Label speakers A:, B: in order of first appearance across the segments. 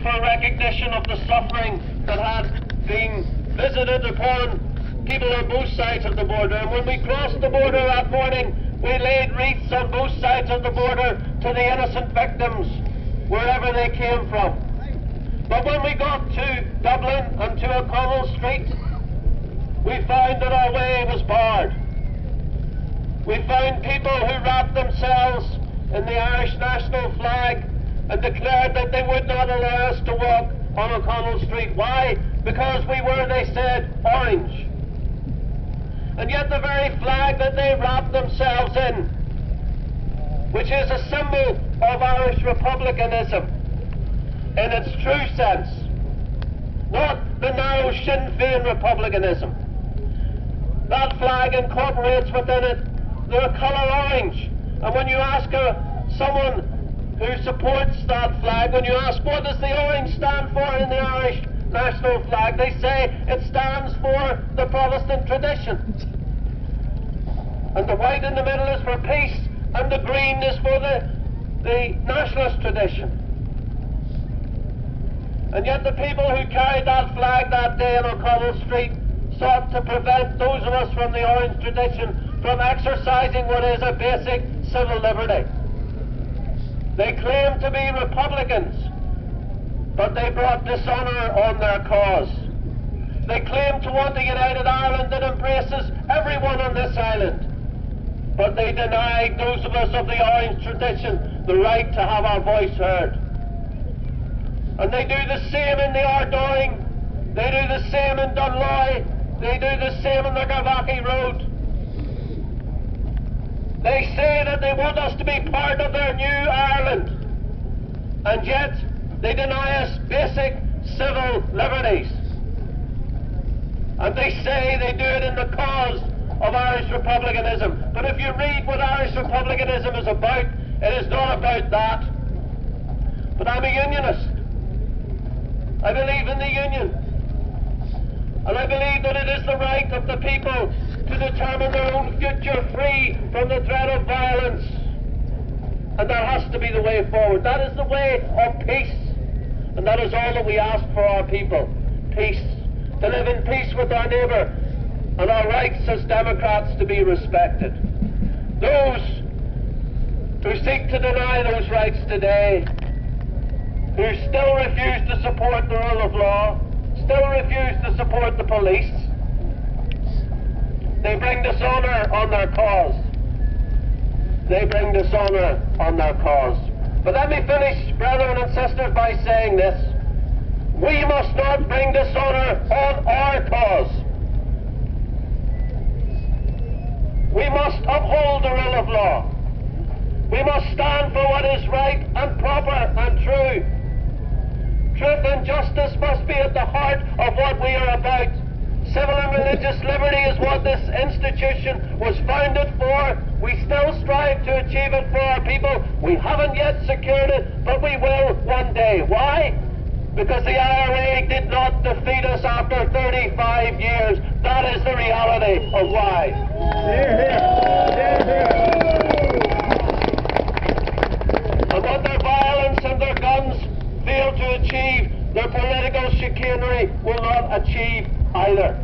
A: for recognition of the suffering that had been visited upon people on both sides of the border. And when we crossed the border that morning, we laid wreaths on both sides of the border to the innocent victims, wherever they came from. But when we got to Dublin and to O'Connell Street, we found that our way was barred. We found people who wrapped themselves in the Irish national flag and declared that they would not allow us to walk on O'Connell Street. Why? Because we were, they said, orange. And yet the very flag that they wrapped themselves in, which is a symbol of Irish republicanism in its true sense, not the narrow Sinn Féin republicanism, that flag incorporates within it the colour orange. And when you ask someone who supports that flag, when you ask what does the orange stand for in the Irish national flag, they say it stands for the Protestant tradition. And the white in the middle is for peace, and the green is for the nationalist tradition. And yet the people who carried that flag that day on O'Connell Street sought to prevent those of us from the orange tradition from exercising what is a basic civil liberty. They claim to be Republicans, but they brought dishonour on their cause. They claim to want a united Ireland that embraces everyone on this island, but they denied those of us of the orange tradition the right to have our voice heard. And they do the same in the Ardoyne, they do the same in Dunloy, they do the same on the Garvaghy Road. They say that they want us to be part of their new Ireland, and yet they deny us basic civil liberties. And they say they do it in the cause of Irish republicanism. But if you read what Irish republicanism is about, it is not about that. But I'm a unionist. I believe in the union. And I believe that it is the right of the people to determine their own future free from the threat of violence. And that has to be the way forward. That is the way of peace. And that is all that we ask for our people. Peace. To live in peace with our neighbour, and our rights as democrats to be respected. Those who seek to deny those rights today, who still refuse to support the rule of law, still refuse to support the police, they bring dishonour on their cause. They bring dishonour on their cause. But let me finish, brethren and sisters, by saying this. We must not bring dishonour on our cause. We must uphold the rule of law. We must stand for what is right and proper and true. Truth and justice must be at the heart of what we are about. Civil and religious liberty is what this institution was founded for. We still strive to achieve it for our people. We haven't yet secured it, but we will one day. Why? Because the IRA did not defeat us after 35 years. That is the reality of why. And what their violence and their guns fail to achieve, their political chicanery will not achieve either.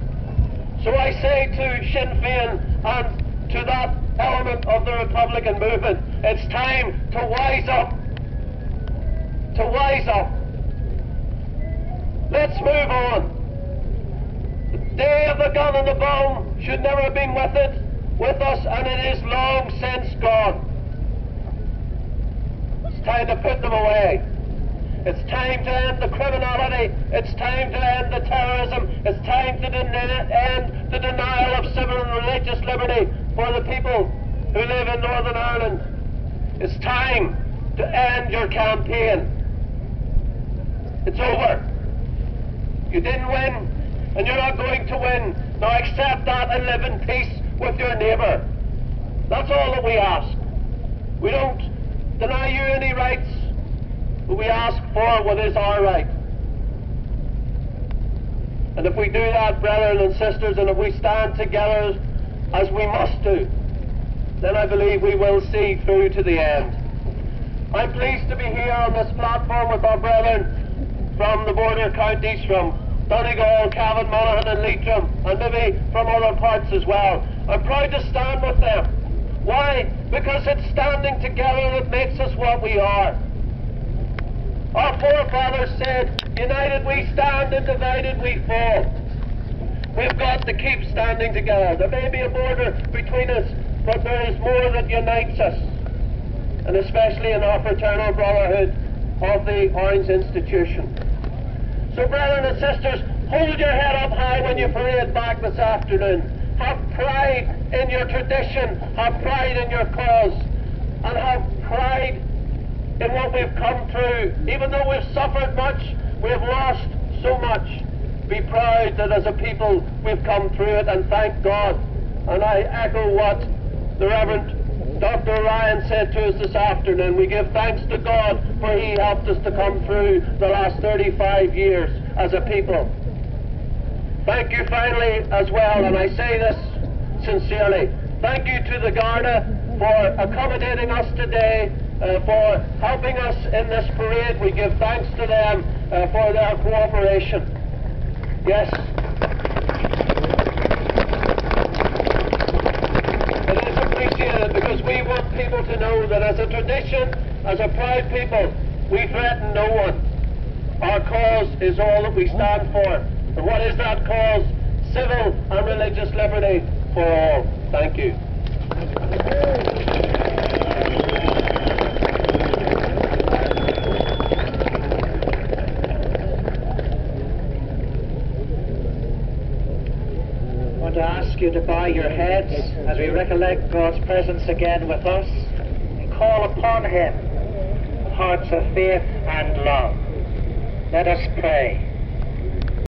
A: So I say to Sinn Féin and to that element of the Republican movement, it's time to wise up. To wise up. Let's move on. The day of the gun and the bomb should never have been with us, and it is long since gone. It's time to put them away. It's time to end the criminality. It's time to end the terrorism. It's time to end the denial of civil and religious liberty for the people who live in Northern Ireland. It's time to end your campaign. It's over. You didn't win, and you're not going to win. Now accept that and live in peace with your neighbour. That's all that we ask. We don't deny you any rights, but we ask for what is our right. And if we do that, brethren and sisters, and if we stand together as we must do, then I believe we will see through to the end. I'm pleased to be here on this platform with our brethren from the border counties, from Donegal, Cavan, Monaghan and Leitrim, and maybe from other parts as well. I'm proud to stand with them. Why? Because it's standing together that makes us what we are. Our forefathers said, united we stand and divided we fall. We've got to keep standing together. There may be a border between us, but there is more that unites us, and especially in our fraternal brotherhood of the Orange Institution. So brethren and sisters, hold your head up high when you parade back this afternoon. Have pride in your tradition, have pride in your cause, and have pride in what we've come through. Even though we've suffered much, we've lost so much. Be proud that as a people we've come through it, and thank God. And I echo what the Reverend Dr. Ryan said to us this afternoon. We give thanks to God for he helped us to come through the last 35 years as a people. Thank you finally as well, and I say this sincerely, thank you to the Garda for accommodating us today, for helping us in this parade. We give thanks to them for their cooperation. Yes. It is appreciated because we want people to know that as a tradition, as a proud people, we threaten no one. Our cause is all that we stand for. And what is that cause? Civil and religious liberty for all. Thank you.
B: I want to ask you to bow your heads as we recollect God's presence again with us and call upon him with hearts of faith and love. Let us pray.